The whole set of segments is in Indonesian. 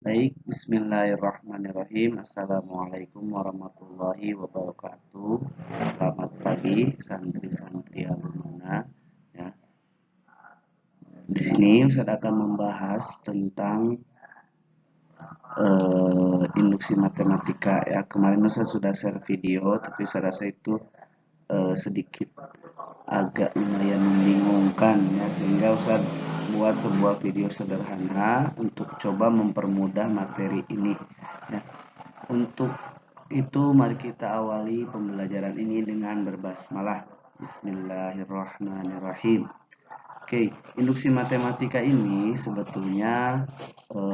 Baik, bismillahirrahmanirrahim. Assalamualaikum warahmatullahi wabarakatuh. Selamat pagi, santri-santri alumna. Ya, di sini Ustaz akan membahas tentang induksi matematika. Ya, kemarin Ustaz sudah share video, tapi saya rasa itu sedikit agak lumayan membingungkan ya, sehingga Ustaz buat sebuah video sederhana untuk coba mempermudah materi ini. Ya, untuk itu mari kita awali pembelajaran ini dengan berbasmalah. Bismillahirrahmanirrahim. Oke, induksi matematika ini sebetulnya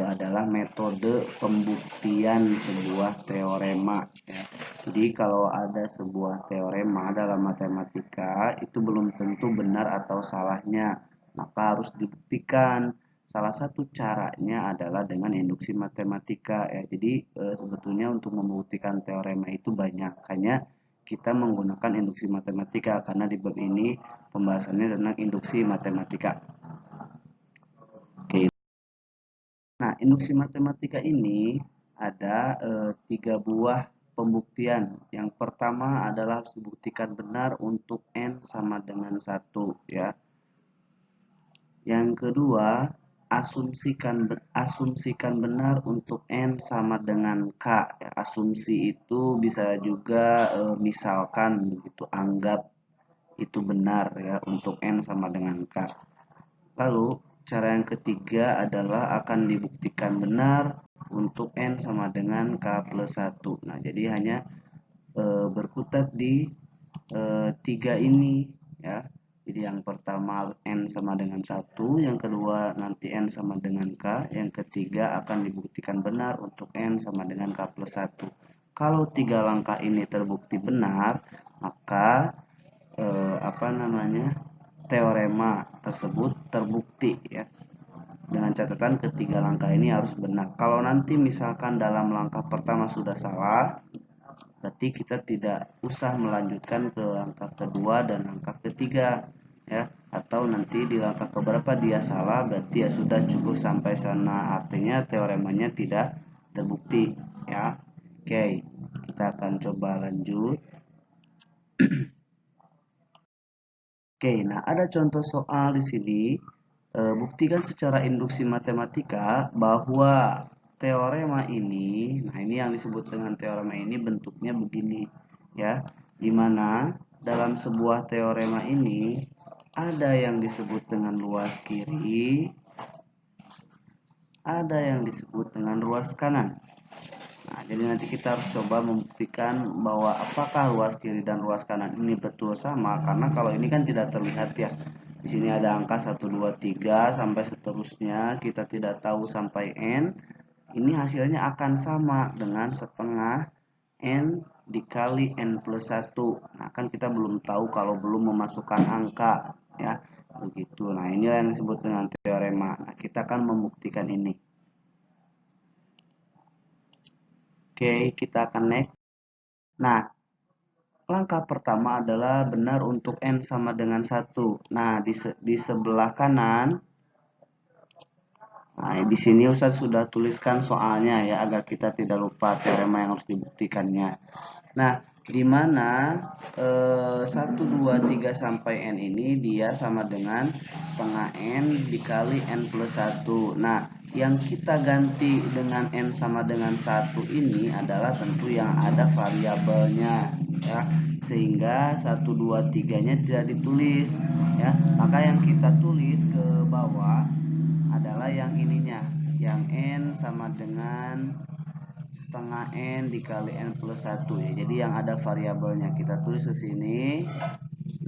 adalah metode pembuktian sebuah teorema ya. Jadi kalau ada sebuah teorema dalam matematika itu belum tentu benar atau salahnya, maka harus dibuktikan. Salah satu caranya adalah dengan induksi matematika ya. Jadi sebetulnya untuk membuktikan teorema itu banyak. Hanya kita menggunakan induksi matematika karena di bab ini pembahasannya tentang induksi matematika. Oke. Nah, induksi matematika ini ada tiga buah pembuktian. Yang pertama adalah harus dibuktikan benar untuk n sama dengan 1 ya. Yang kedua, asumsikan benar untuk n sama dengan k ya. Asumsi itu bisa juga misalkan begitu, anggap itu benar ya untuk n sama dengan k. Lalu, cara yang ketiga adalah akan dibuktikan benar untuk n sama dengan k plus 1. Nah, jadi hanya berkutat di tiga ini ya. Jadi yang pertama n sama dengan 1, yang kedua nanti n sama dengan k, yang ketiga akan dibuktikan benar untuk n sama dengan k plus 1. Kalau tiga langkah ini terbukti benar, maka teorema tersebut terbukti ya. Dengan catatan ketiga langkah ini harus benar. Kalau nanti misalkan dalam langkah pertama sudah salah, berarti kita tidak usah melanjutkan ke langkah kedua dan langkah ketiga ya. Atau nanti di langkah keberapa dia salah, berarti ya sudah cukup sampai sana. Artinya teoremanya tidak terbukti ya. Oke, kita akan coba lanjut. Oke, nah ada contoh soal di sini. Buktikan secara induksi matematika bahwa teorema ini, nah ini yang disebut dengan teorema ini bentuknya begini, ya, di mana dalam sebuah teorema ini ada yang disebut dengan luas kiri, ada yang disebut dengan luas kanan. Nah, jadi nanti kita harus coba membuktikan bahwa apakah luas kiri dan luas kanan ini betul sama, karena kalau ini kan tidak terlihat ya. Di sini ada angka 1 2 3 sampai seterusnya, kita tidak tahu sampai n. Ini hasilnya akan sama dengan setengah n dikali n plus 1. Nah, kan kita belum tahu kalau belum memasukkan angka ya. Begitu. Nah, inilah yang disebut dengan teorema. Nah, kita akan membuktikan ini. Oke, kita akan next. Nah, langkah pertama adalah benar untuk n sama dengan 1. Nah, di sebelah kanan, nah di sini Ustaz sudah tuliskan soalnya ya agar kita tidak lupa teorema yang harus dibuktikannya. Nah, di mana 1, 2, 3 sampai n ini dia sama dengan setengah n dikali n plus 1. Nah, yang kita ganti dengan n sama dengan 1 ini adalah tentu yang ada variabelnya ya. Sehingga 1, 2, 3-nya tidak ditulis ya. Maka yang kita tulis ke bawah adalah yang ininya, yang n sama dengan setengah n dikali n plus 1 ya. Jadi yang ada variabelnya kita tulis ke sini.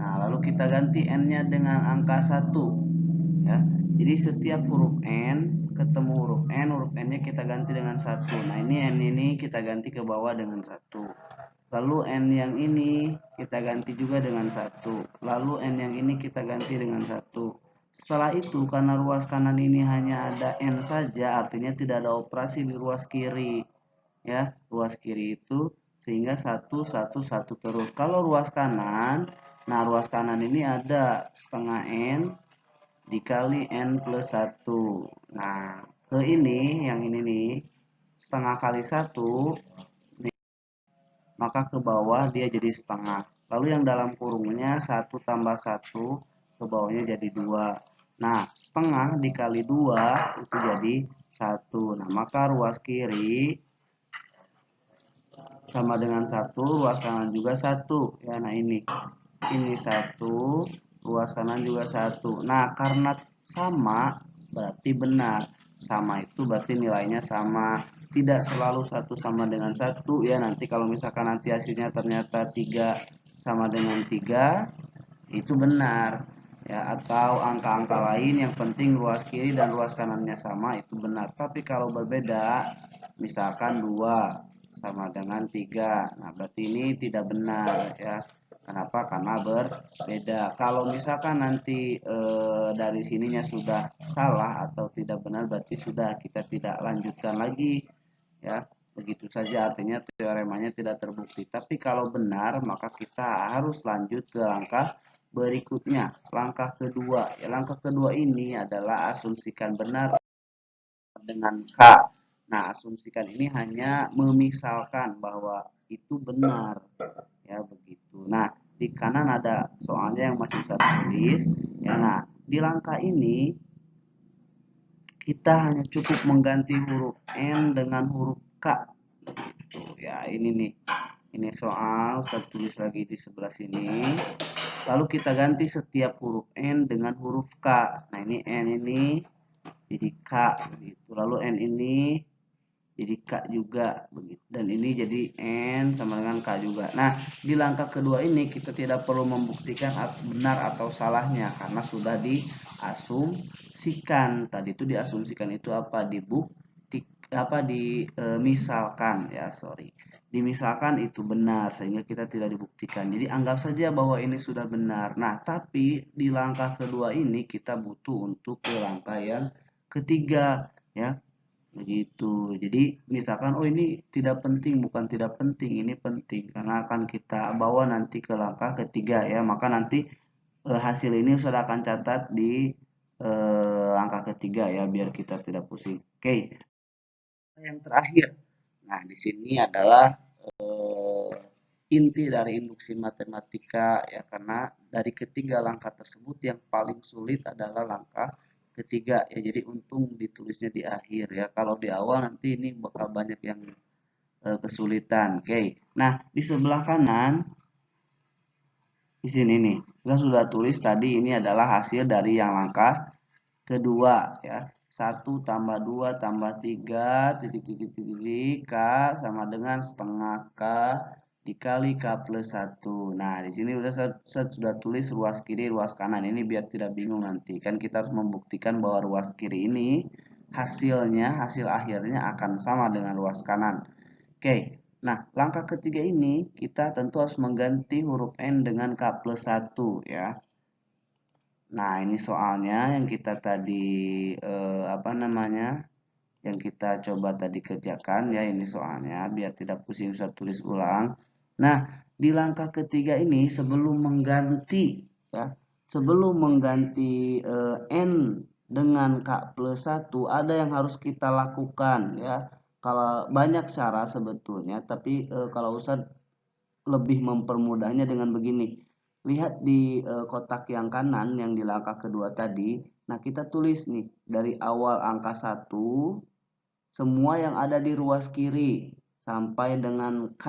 Nah, lalu kita ganti n-nya dengan angka 1 ya. Jadi setiap huruf n ketemu huruf n-nya kita ganti dengan 1. Nah, ini n ini kita ganti ke bawah dengan 1. Lalu n yang ini kita ganti juga dengan 1. Lalu n yang ini kita ganti dengan 1. Setelah itu karena ruas kanan ini hanya ada n saja, artinya tidak ada operasi di ruas kiri ya. Ruas kiri itu sehingga 1 1 1 terus. Kalau ruas kanan, nah ruas kanan ini ada setengah n dikali n plus 1. Nah, ke ini yang ini nih setengah kali 1, maka ke bawah dia jadi setengah. Lalu yang dalam kurungnya 1 tambah 1, ke bawahnya jadi 2. Nah, setengah dikali 2 itu jadi 1. Nah, maka ruas kiri sama dengan 1, ruas kanan juga 1. Ya, nah ini 1, ruas kanan juga 1. Nah, karena sama berarti benar. Sama itu berarti nilainya sama. Tidak selalu 1 sama dengan 1 ya. Nanti kalau misalkan nanti hasilnya ternyata 3 sama dengan 3, itu benar. Ya, atau angka-angka lain yang penting ruas kiri dan ruas kanannya sama itu benar. Tapi kalau berbeda, misalkan 2 sama dengan 3. Nah, berarti ini tidak benar ya. Kenapa? Karena berbeda. Kalau misalkan nanti dari sininya sudah salah atau tidak benar, berarti sudah kita tidak lanjutkan lagi ya. Begitu saja, artinya teoremanya tidak terbukti. Tapi kalau benar, maka kita harus lanjut ke langkah berikutnya. Langkah kedua. Ya, langkah kedua ini adalah asumsikan benar dengan K. Nah, asumsikan ini hanya memisalkan bahwa itu benar. Ya, begitu. Nah, di kanan ada soalnya yang masih bisa tulis. Ya, nah, di langkah ini kita hanya cukup mengganti huruf N dengan huruf K. Gitu. Ya, ini nih. Ini soal, saya tulis lagi di sebelah sini. Lalu kita ganti setiap huruf N dengan huruf K. Nah, ini N ini jadi K begitu. Lalu N ini jadi K juga begitu. Dan ini jadi N sama dengan K juga. Nah, di langkah kedua ini kita tidak perlu membuktikan benar atau salahnya karena sudah diasumsikan. Tadi itu diasumsikan itu apa? Dibukti apa misalkan ya, sorry. Dimisalkan itu benar sehingga kita tidak dibuktikan. Jadi anggap saja bahwa ini sudah benar. Nah, tapi di langkah kedua ini kita butuh untuk ke langkah yang ketiga ya. Begitu. Jadi misalkan oh ini tidak penting, bukan tidak penting, ini penting karena akan kita bawa nanti ke langkah ketiga ya. Maka nanti hasil ini sudah akan catat di langkah ketiga ya biar kita tidak pusing. Oke, yang terakhir. Nah, di sini adalah inti dari induksi matematika ya karena dari ketiga langkah tersebut yang paling sulit adalah langkah ketiga ya, jadi untung ditulisnya di akhir ya, kalau di awal nanti ini bakal banyak yang kesulitan. Oke, nah di sebelah kanan di sini nih kita sudah tulis tadi ini adalah hasil dari yang langkah kedua ya, 1 tambah 2 tambah 3 titik titik titik K sama dengan setengah K dikali K plus 1. Nah, di sini saya sudah tulis ruas kiri, ruas kanan. Ini biar tidak bingung nanti. Kan kita harus membuktikan bahwa ruas kiri ini hasil akhirnya akan sama dengan ruas kanan. Oke. Nah, langkah ketiga ini kita tentu harus mengganti huruf N dengan K plus 1 ya. Nah, ini soalnya yang kita tadi apa namanya? Yang kita coba tadi kerjakan ya, ini soalnya biar tidak pusing saya tulis ulang. Nah, di langkah ketiga ini sebelum mengganti ya, sebelum mengganti N dengan K plus 1 ada yang harus kita lakukan ya. Kalau banyak cara sebetulnya, tapi kalau Ustadz lebih mempermudahnya dengan begini. Lihat di kotak yang kanan yang di langkah kedua tadi. Nah, kita tulis nih dari awal angka 1 semua yang ada di ruas kiri sampai dengan K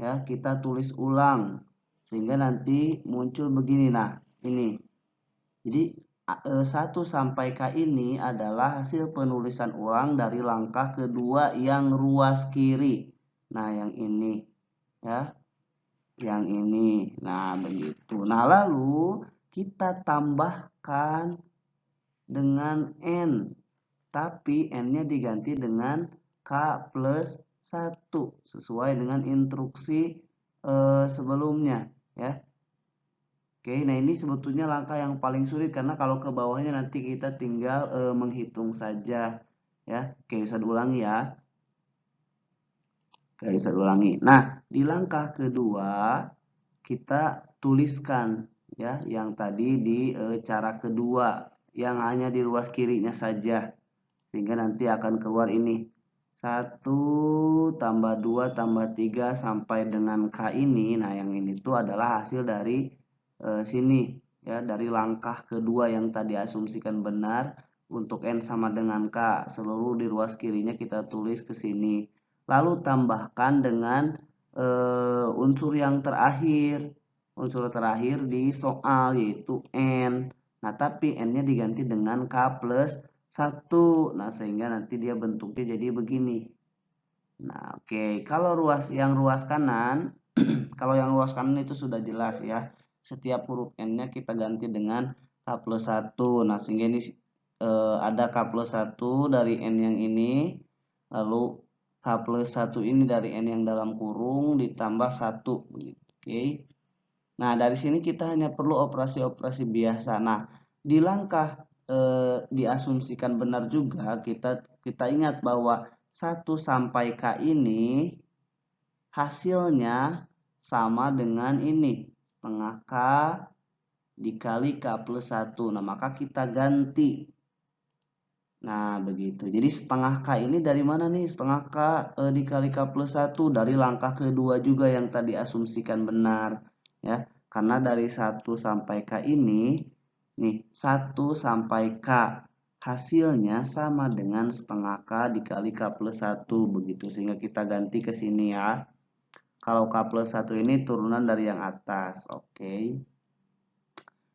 ya, kita tulis ulang sehingga nanti muncul begini. Nah, ini. Jadi 1 sampai K ini adalah hasil penulisan ulang dari langkah kedua yang ruas kiri. Nah, yang ini ya, yang ini. Nah, begitu. Nah, lalu kita tambahkan dengan N. Tapi N-nya diganti dengan K plus 1. Sesuai dengan instruksi sebelumnya. Ya. Oke, nah ini sebetulnya langkah yang paling sulit. Karena kalau ke bawahnya nanti kita tinggal menghitung saja. Ya. Oke, bisa diulangi ya. Oke, bisa diulangi. Nah, di langkah kedua kita tuliskan ya yang tadi di cara kedua yang hanya di ruas kirinya saja sehingga nanti akan keluar ini 1 tambah 2 tambah 3 sampai dengan K ini. Nah, yang ini tuh adalah hasil dari sini ya, dari langkah kedua yang tadi asumsikan benar untuk N sama dengan K. Seluruh di ruas kirinya kita tulis ke sini. Lalu tambahkan dengan unsur yang terakhir. Unsur terakhir di soal yaitu N. Nah, tapi N-nya diganti dengan K plus 1. Nah, sehingga nanti dia bentuknya jadi begini. Nah, oke. Kalau yang ruas kanan, kalau yang ruas kanan itu sudah jelas ya. Setiap huruf N-nya kita ganti dengan K plus 1. Nah, sehingga ini ada K plus 1 dari N yang ini. Lalu K plus 1 ini dari N yang dalam kurung ditambah 1. Oke. Nah, dari sini kita hanya perlu operasi-operasi biasa. Nah, di langkah diasumsikan benar juga, kita ingat bahwa 1 sampai K ini hasilnya sama dengan ini, setengah K dikali K plus 1. Nah, maka kita ganti. Nah, begitu. Jadi setengah K ini dari mana nih? Setengah K dikali K plus 1 dari langkah kedua juga yang tadi asumsikan benar. Ya, karena dari 1 sampai K ini, nih 1 sampai K hasilnya sama dengan setengah K dikali K plus 1. Begitu, sehingga kita ganti ke sini ya. Kalau K plus 1 ini turunan dari yang atas. Oke.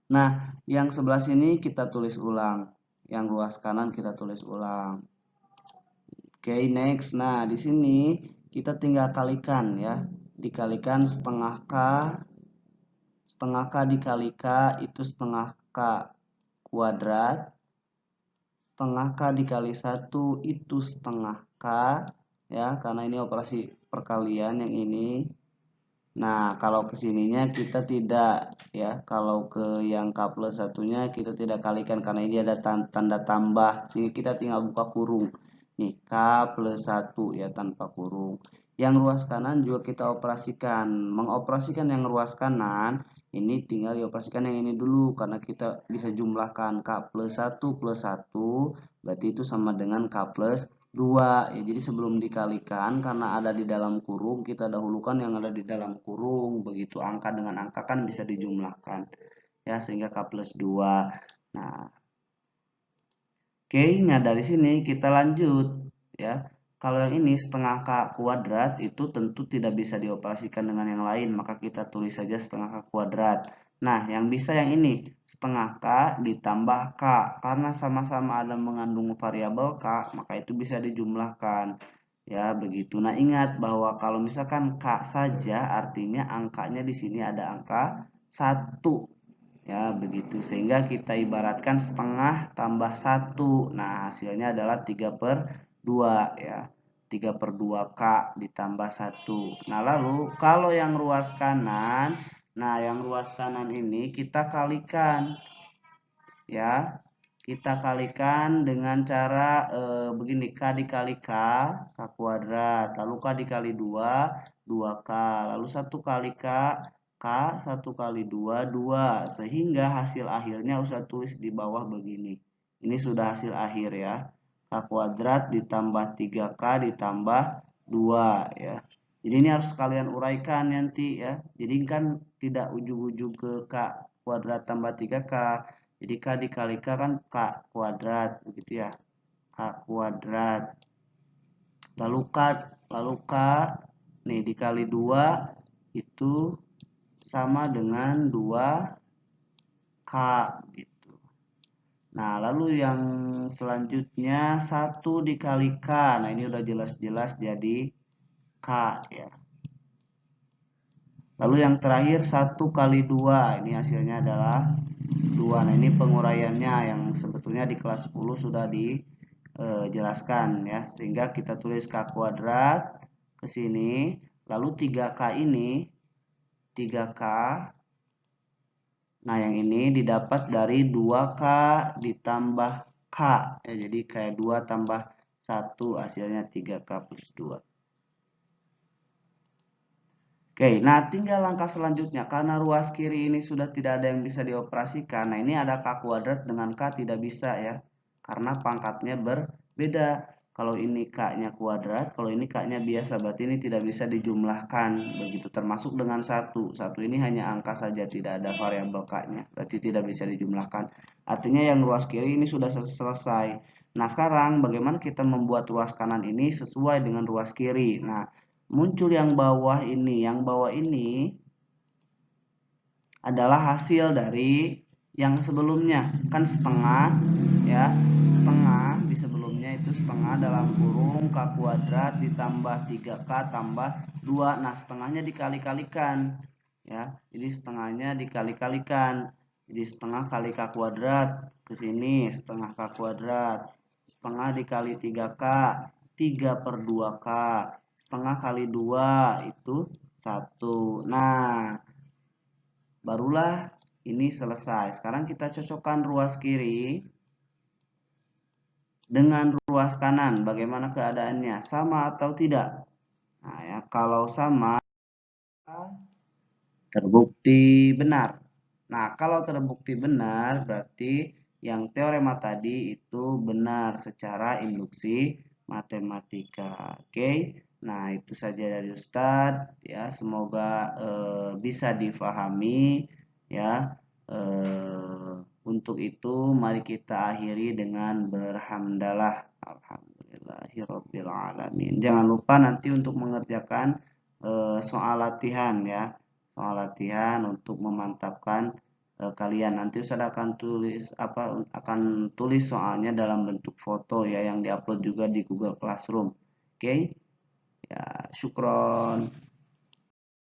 Nah, yang sebelah sini kita tulis ulang. Yang ruas kanan kita tulis ulang. Oke, next. Nah, di sini kita tinggal kalikan ya. Dikalikan setengah K dikali K itu setengah K kuadrat. Setengah K dikali 1 itu setengah K ya, karena ini operasi perkalian yang ini. Nah, kalau kesininya kita tidak ya, kalau ke yang K plus satunya kita tidak kalikan karena ini ada tanda tambah, sehingga kita tinggal buka kurung. Nih, K plus 1 ya tanpa kurung. Yang ruas kanan juga kita operasikan. Mengoperasikan yang ruas kanan, ini tinggal dioperasikan yang ini dulu, karena kita bisa jumlahkan K plus 1 plus 1, berarti itu sama dengan K plus 2 ya. Jadi sebelum dikalikan karena ada di dalam kurung, kita dahulukan yang ada di dalam kurung. Begitu angka dengan angka kan bisa dijumlahkan ya, sehingga K plus 2. Nah, oke, nah dari sini kita lanjut ya. Kalau yang ini setengah K kuadrat itu tentu tidak bisa dioperasikan dengan yang lain, maka kita tulis saja setengah K kuadrat. Nah, yang bisa yang ini, setengah K ditambah K. Karena sama-sama ada mengandung variabel K, maka itu bisa dijumlahkan. Ya, begitu. Nah, ingat bahwa kalau misalkan K saja, artinya angkanya di sini ada angka 1. Ya, begitu. Sehingga kita ibaratkan setengah tambah 1. Nah, hasilnya adalah 3/2 ya. 3/2 K ditambah 1. Nah, lalu kalau yang ruas kanan, nah yang ruas kanan ini kita kalikan ya. Kita kalikan dengan cara begini, K dikali K kuadrat. Lalu K dikali 2, 2K. Lalu 1 kali K 1 kali 2, 2. Sehingga hasil akhirnya usah tulis di bawah begini. Ini sudah hasil akhir ya. K kuadrat ditambah 3K ditambah 2 ya. Jadi ini harus kalian uraikan nanti ya. Jadi kan tidak ujung-ujung ke K kuadrat tambah 3K. Jadi K dikali K kan K kuadrat begitu ya. K kuadrat. Lalu K nih dikali 2 itu sama dengan 2K gitu. Nah, lalu yang selanjutnya 1 dikali K. Nah, ini udah jelas-jelas jadi K ya. Lalu yang terakhir 1 kali 2. Ini hasilnya adalah 2. Nah, ini penguraiannya yang sebetulnya di kelas 10 sudah dijelaskan ya. Sehingga kita tulis K kuadrat ke sini. Lalu 3K ini 3K. Nah, yang ini didapat dari 2K ditambah K. Ya, jadi kayak 2 tambah 1 hasilnya 3K plus 2. Oke, nah tinggal langkah selanjutnya. Karena ruas kiri ini sudah tidak ada yang bisa dioperasikan. Nah, ini ada K kuadrat dengan K tidak bisa ya. Karena pangkatnya berbeda. Kalau ini K-nya kuadrat, kalau ini K-nya biasa, berarti ini tidak bisa dijumlahkan. Begitu termasuk dengan 1. 1 ini hanya angka saja, tidak ada variabel K-nya. Berarti tidak bisa dijumlahkan. Artinya yang ruas kiri ini sudah selesai. Nah, sekarang bagaimana kita membuat ruas kanan ini sesuai dengan ruas kiri? Nah, muncul yang bawah ini. Yang bawah ini adalah hasil dari yang sebelumnya, kan setengah ya, setengah di sebelumnya itu setengah dalam kurung K kuadrat ditambah 3K tambah 2. Nah, setengahnya dikali-kalikan ya, jadi setengahnya dikali-kalikan, jadi setengah kali K kuadrat, ke sini setengah K kuadrat, setengah dikali 3K, 3/2K, setengah kali 2 itu 1. Nah, barulah ini selesai. Sekarang kita cocokkan ruas kiri dengan ruas kanan. Bagaimana keadaannya? Sama atau tidak? Nah, ya, kalau sama terbukti benar. Nah, kalau terbukti benar berarti yang teorema tadi itu benar secara induksi matematika. Oke. Nah, itu saja dari Ustadz ya. Semoga bisa difahami ya. Untuk itu mari kita akhiri dengan berhamdalah. Alhamdulillahirabbil alamin. Jangan lupa nanti untuk mengerjakan soal latihan ya. Soal latihan untuk memantapkan kalian. Nanti Ustaz akan tulis soalnya dalam bentuk foto ya yang diupload juga di Google Classroom. Oke? Ya, syukron.